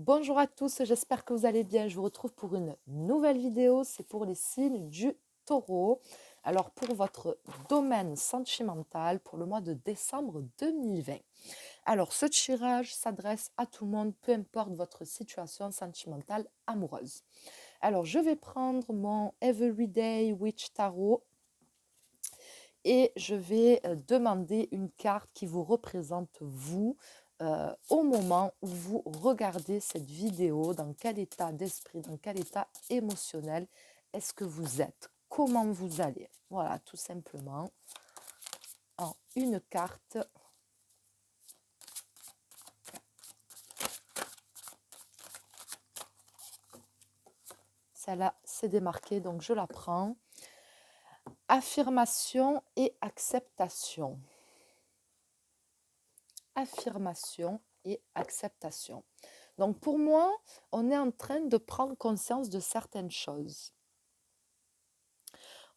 Bonjour à tous, j'espère que vous allez bien. Je vous retrouve pour une nouvelle vidéo. C'est pour les signes du taureau. Alors, pour votre domaine sentimental pour le mois de décembre 2020. Alors, ce tirage s'adresse à tout le monde, peu importe votre situation sentimentale amoureuse. Alors, je vais prendre mon Everyday Witch Tarot et je vais demander une carte qui vous représente vous au moment où vous regardez cette vidéo, dans quel état d'esprit, dans quel état émotionnel est-ce que vous êtes, comment vous allez. Voilà, tout simplement, en une carte. Celle-là, c'est démarqué, donc je la prends. Affirmation et acceptation. Affirmation et acceptation. Donc pour moi, on est en train de prendre conscience de certaines choses.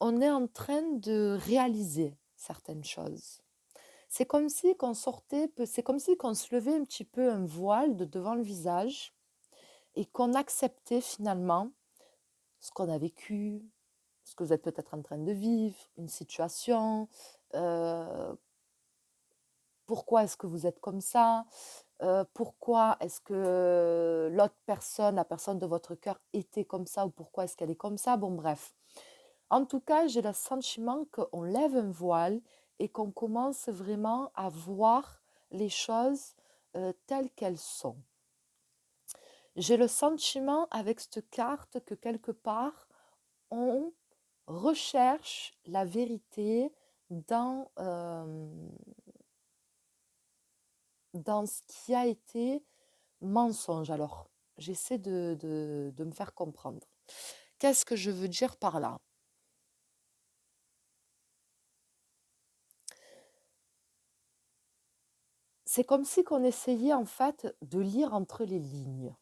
On est en train de réaliser certaines choses. C'est comme si qu'on sortait, c'est comme si qu'on se levait un petit peu un voile de devant le visage et qu'on acceptait finalement ce qu'on a vécu, ce que vous êtes peut-être en train de vivre, une situation, pourquoi est-ce que vous êtes comme ça, pourquoi est-ce que l'autre personne, la personne de votre cœur était comme ça ou pourquoi est-ce qu'elle est comme ça. Bon, bref. En tout cas, j'ai le sentiment qu'on lève un voile et qu'on commence vraiment à voir les choses telles qu'elles sont. J'ai le sentiment avec cette carte que quelque part, on recherche la vérité dans ce qui a été mensonge. Alors, j'essaie de me faire comprendre. Qu'est-ce que je veux dire par là? C'est comme si qu'on essayait en fait de lire entre les lignes.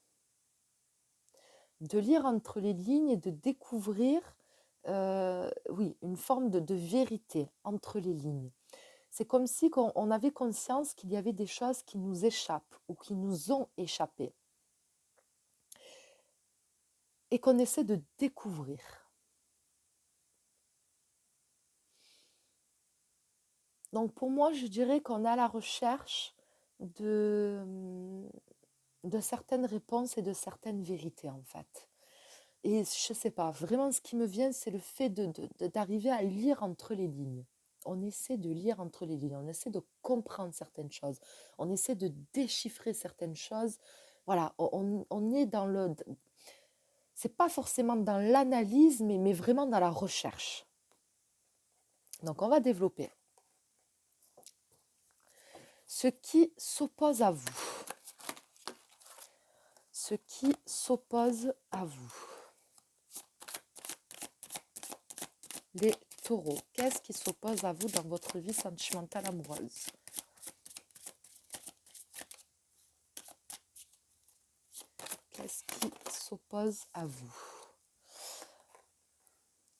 De lire entre les lignes et de découvrir, oui, une forme de vérité entre les lignes. C'est comme si on avait conscience qu'il y avait des choses qui nous échappent ou qui nous ont échappé et qu'on essaie de découvrir. Donc pour moi, je dirais qu'on est à la recherche de, de certaines réponses et de certaines vérités en fait. Et je sais pas, vraiment ce qui me vient, c'est le fait d'arriver à lire entre les lignes. On essaie de lire entre les lignes, on essaie de comprendre certaines choses, on essaie de déchiffrer certaines choses. Voilà, on est dans le... C'est pas forcément dans l'analyse, mais vraiment dans la recherche. Donc on va développer. Ce qui s'oppose à vous. Ce qui s'oppose à vous. Les taureaux, qu'est-ce qui s'oppose à vous dans votre vie sentimentale amoureuse? Qu'est-ce qui s'oppose à vous?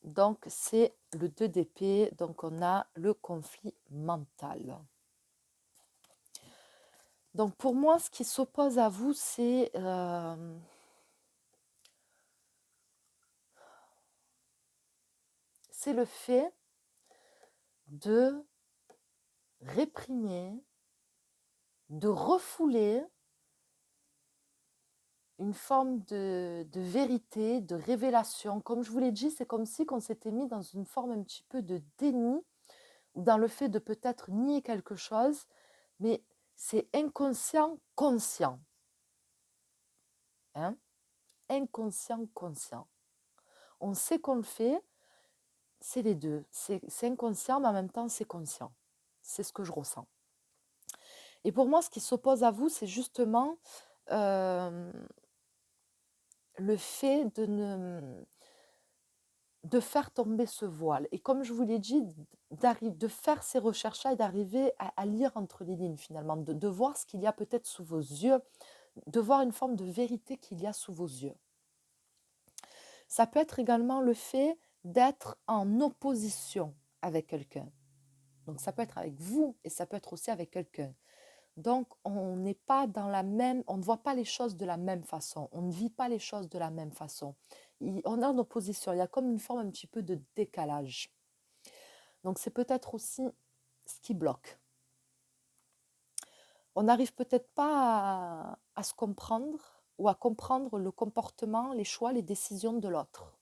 Donc, c'est le 2 d'épée, donc on a le conflit mental. Donc, pour moi, ce qui s'oppose à vous, c'est le fait de réprimer, de refouler une forme de vérité, de révélation. Comme je vous l'ai dit, c'est comme si on s'était mis dans une forme un petit peu de déni, ou dans le fait de peut-être nier quelque chose, mais c'est inconscient, conscient. Hein? Inconscient, conscient. On sait qu'on le fait, c'est les deux. C'est inconscient, mais en même temps, c'est conscient. C'est ce que je ressens. Et pour moi, ce qui s'oppose à vous, c'est justement le fait de faire tomber ce voile. Et comme je vous l'ai dit, de faire ces recherches-là et d'arriver à lire entre les lignes finalement, de voir ce qu'il y a peut-être sous vos yeux, de voir une forme de vérité qu'il y a sous vos yeux. Ça peut être également le fait d'être en opposition avec quelqu'un. Donc ça peut être avec vous et ça peut être aussi avec quelqu'un. Donc, on n'est pas dans la même, on ne voit pas les choses de la même façon, on ne vit pas les choses de la même façon. On est en opposition, il y a comme une forme un petit peu de décalage. Donc, c'est peut-être aussi ce qui bloque. On n'arrive peut-être pas à se comprendre ou à comprendre le comportement, les choix, les décisions de l'autre.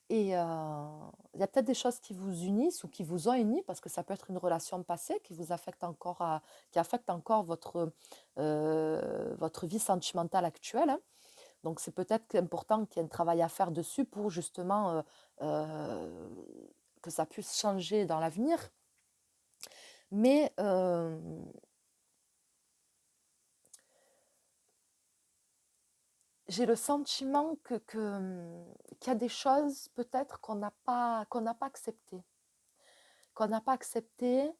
Et il y a peut-être des choses qui vous unissent ou qui vous ont unis, parce que ça peut être une relation passée qui vous affecte encore, qui affecte encore votre vie sentimentale actuelle, hein. Donc c'est peut-être important qu'il y ait un travail à faire dessus pour justement que ça puisse changer dans l'avenir. Mais j'ai le sentiment qu'il y a des choses peut-être qu'on n'a pas acceptées. Qu'on n'a pas acceptées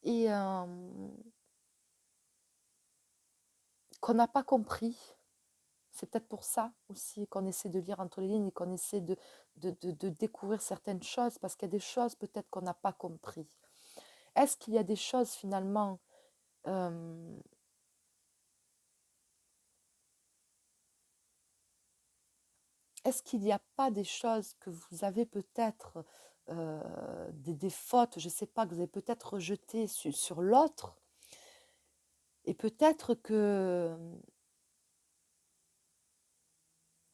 et qu'on n'a pas compris. C'est peut-être pour ça aussi qu'on essaie de lire entre les lignes et qu'on essaie de découvrir certaines choses, parce qu'il y a des choses peut-être qu'on n'a pas compris. Est-ce qu'il y a des choses finalement est-ce qu'il n'y a pas des choses que vous avez peut-être, des fautes, je ne sais pas, que vous avez peut-être rejetées sur l'autre, et peut-être que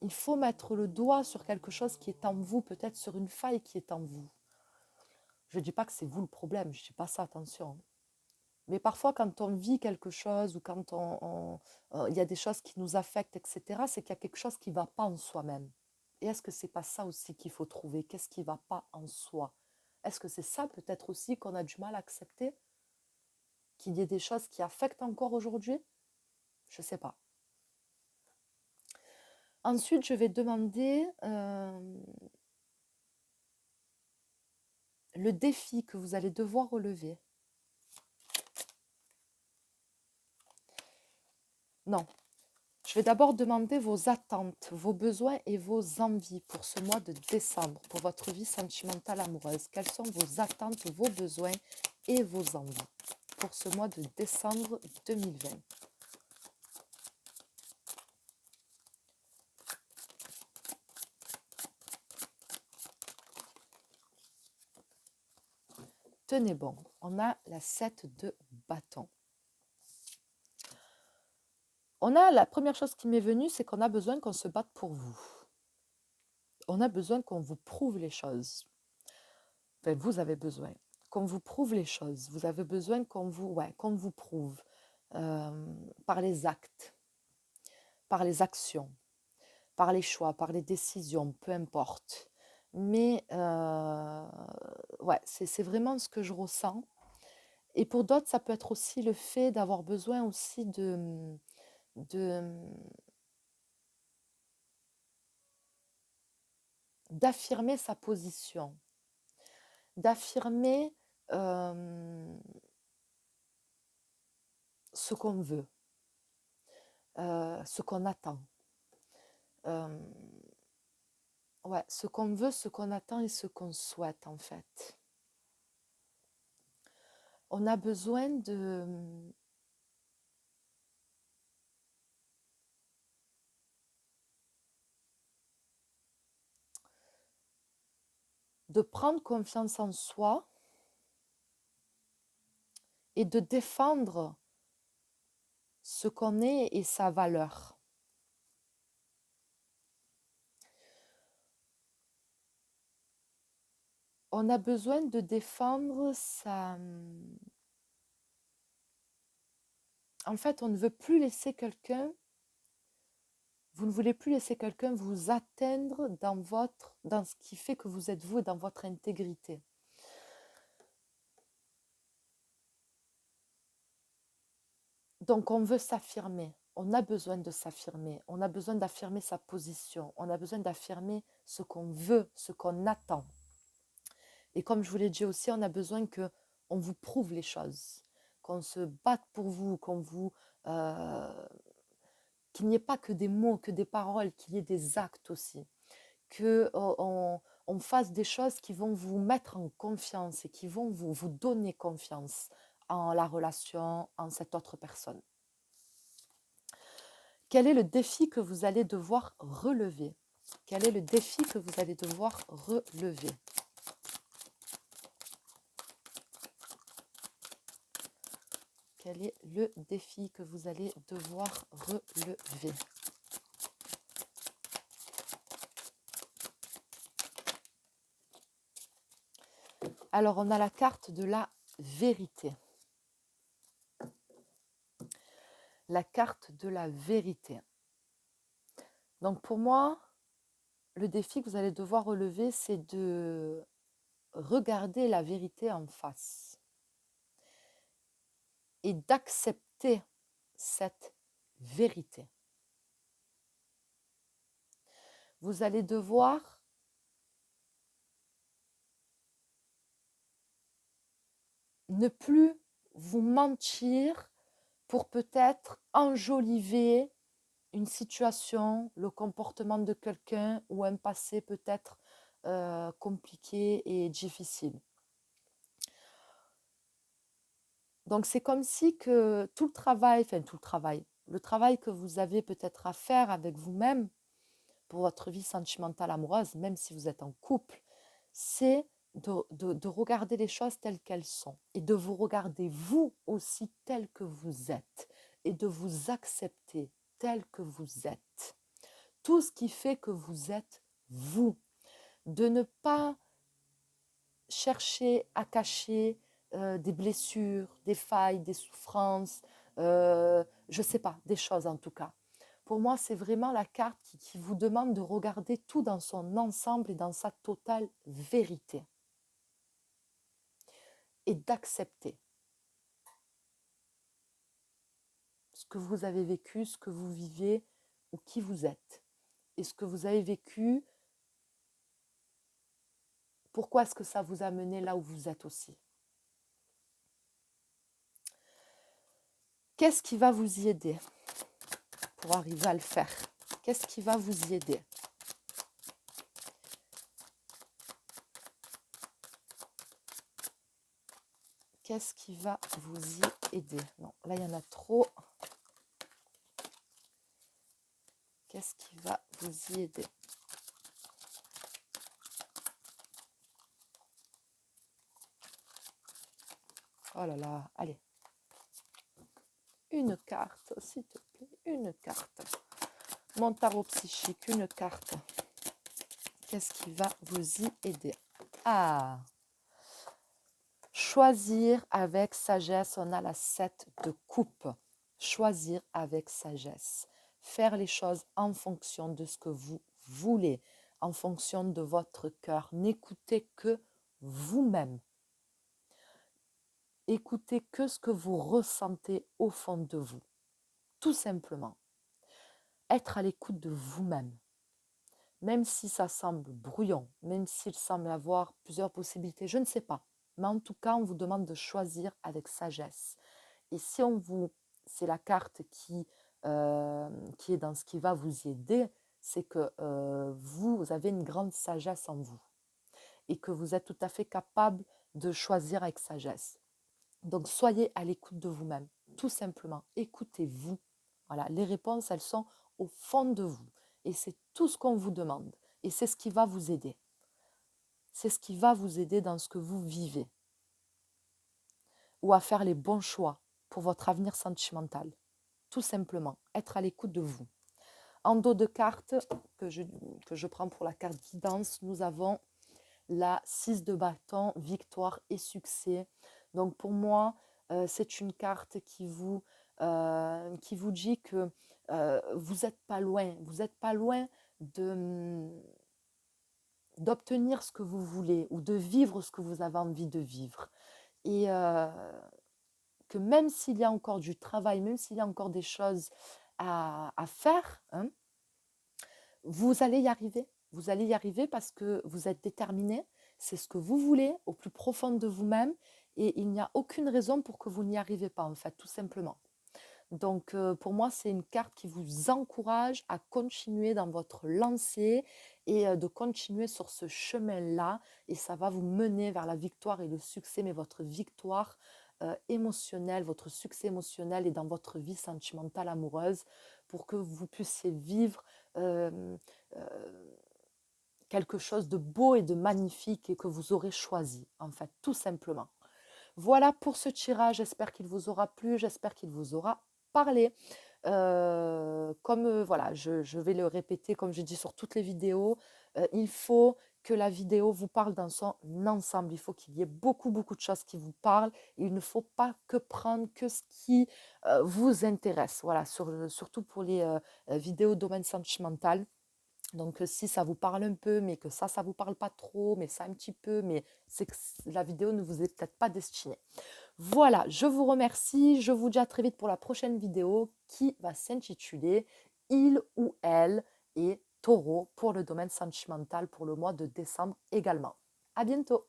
il faut mettre le doigt sur quelque chose qui est en vous, peut-être sur une faille qui est en vous. Je ne dis pas que c'est vous le problème, je ne dis pas ça, attention. Mais parfois, quand on vit quelque chose ou quand il y a des choses qui nous affectent, etc., c'est qu'il y a quelque chose qui ne va pas en soi-même. Et est-ce que c'est pas ça aussi qu'il faut trouver? Qu'est-ce qui ne va pas en soi? Est-ce que c'est ça peut-être aussi qu'on a du mal à accepter? Qu'il y ait des choses qui affectent encore aujourd'hui? Je ne sais pas. Ensuite, je vais demander le défi que vous allez devoir relever. Non. Je vais d'abord demander vos attentes, vos besoins et vos envies pour ce mois de décembre, pour votre vie sentimentale amoureuse. Quelles sont vos attentes, vos besoins et vos envies pour ce mois de décembre 2020? Tenez bon, on a la 7 de bâton. La première chose qui m'est venue, c'est qu'on a besoin qu'on se batte pour vous. On a besoin qu'on vous prouve les choses. Enfin, vous avez besoin qu'on vous prouve les choses. Vous avez besoin qu'on vous prouve par les actes, par les actions, par les choix, par les décisions, peu importe. Mais c'est vraiment ce que je ressens. Et pour d'autres, ça peut être aussi le fait d'avoir besoin aussi d'affirmer sa position, d'affirmer ce qu'on veut, ce qu'on attend. Ce qu'on veut, ce qu'on attend et ce qu'on souhaite en fait. On a besoin de prendre confiance en soi et de défendre ce qu'on est et sa valeur. On a besoin de défendre sa... En fait, on ne veut plus laisser quelqu'un, vous ne voulez plus laisser quelqu'un vous atteindre dans ce qui fait que vous êtes vous et dans votre intégrité. Donc, on veut s'affirmer. On a besoin de s'affirmer. On a besoin d'affirmer sa position. On a besoin d'affirmer ce qu'on veut, ce qu'on attend. Et comme je vous l'ai dit aussi, on a besoin qu'on vous prouve les choses, qu'on se batte pour vous, qu'il n'y ait pas que des mots, que des paroles, qu'il y ait des actes aussi, qu'on fasse des choses qui vont vous mettre en confiance et qui vont vous donner confiance en la relation, en cette autre personne. Quel est le défi que vous allez devoir relever? Quel est le défi que vous allez devoir relever? Quel est le défi que vous allez devoir relever? Alors, on a la carte de la vérité. La carte de la vérité. Donc, pour moi, le défi que vous allez devoir relever, c'est de regarder la vérité en face et d'accepter cette vérité. Vous allez devoir ne plus vous mentir pour peut-être enjoliver une situation, le comportement de quelqu'un ou un passé peut-être compliqué et difficile. Donc c'est comme si que tout le travail que vous avez peut-être à faire avec vous-même pour votre vie sentimentale amoureuse, même si vous êtes en couple, c'est de regarder les choses telles qu'elles sont et de vous regarder vous aussi tel que vous êtes et de vous accepter tel que vous êtes. Tout ce qui fait que vous êtes vous. De ne pas chercher à cacher des blessures, des failles, des souffrances, je ne sais pas, des choses en tout cas. Pour moi, c'est vraiment la carte qui vous demande de regarder tout dans son ensemble et dans sa totale vérité. Et d'accepter ce que vous avez vécu, ce que vous vivez ou qui vous êtes. Et ce que vous avez vécu, pourquoi est-ce que ça vous a mené là où vous êtes aussi. Qu'est-ce qui va vous y aider pour arriver à le faire? Qu'est-ce qui va vous y aider? Qu'est-ce qui va vous y aider? Non, là, il y en a trop. Qu'est-ce qui va vous y aider? Oh là là, allez. Une carte, s'il te plaît, une carte. Mon tarot psychique, une carte. Qu'est-ce qui va vous y aider? Ah! Choisir avec sagesse, on a la 7 de coupe. Choisir avec sagesse. Faire les choses en fonction de ce que vous voulez, en fonction de votre cœur. N'écoutez que vous-même. Écoutez que ce que vous ressentez au fond de vous. Tout simplement. Être à l'écoute de vous-même. Même si ça semble brouillon, même s'il semble avoir plusieurs possibilités, je ne sais pas. Mais en tout cas, on vous demande de choisir avec sagesse. Et si on vous, c'est la carte qui est dans ce qui va vous y aider, c'est que vous avez une grande sagesse en vous et que vous êtes tout à fait capable de choisir avec sagesse. Donc, soyez à l'écoute de vous-même, tout simplement. Écoutez-vous. Voilà, les réponses, elles sont au fond de vous. Et c'est tout ce qu'on vous demande. Et c'est ce qui va vous aider. C'est ce qui va vous aider dans ce que vous vivez. Ou à faire les bons choix pour votre avenir sentimental. Tout simplement, être à l'écoute de vous. En dos de cartes que je prends pour la carte guidance, nous avons la 6 de bâton, victoire et succès. Donc pour moi, c'est une carte qui vous dit que vous n'êtes pas loin d'obtenir ce que vous voulez ou de vivre ce que vous avez envie de vivre. Et que même s'il y a encore du travail, même s'il y a encore des choses à faire, hein, vous allez y arriver. Vous allez y arriver parce que vous êtes déterminé. C'est ce que vous voulez au plus profond de vous-même. Et il n'y a aucune raison pour que vous n'y arrivez pas, en fait, tout simplement. Donc, pour moi, c'est une carte qui vous encourage à continuer dans votre lancée et de continuer sur ce chemin-là. Et ça va vous mener vers la victoire et le succès. Mais votre victoire, émotionnel, votre succès émotionnel et dans votre vie sentimentale amoureuse pour que vous puissiez vivre euh, euh, quelque chose de beau et de magnifique et que vous aurez choisi, en fait, tout simplement. Voilà pour ce tirage, j'espère qu'il vous aura plu, j'espère qu'il vous aura parlé. Comme voilà, je vais le répéter comme je dis sur toutes les vidéos, il faut que la vidéo vous parle dans son ensemble. Il faut qu'il y ait beaucoup, beaucoup de choses qui vous parlent. Il ne faut pas que prendre que ce qui vous intéresse. Voilà, surtout pour les vidéos domaine sentimental. Donc, si ça vous parle un peu, mais que ça vous parle pas trop, mais ça un petit peu, mais c'est que la vidéo ne vous est peut-être pas destinée. Voilà, je vous remercie. Je vous dis à très vite pour la prochaine vidéo qui va s'intituler Il ou elle est taureau pour le domaine sentimental pour le mois de décembre également. À bientôt!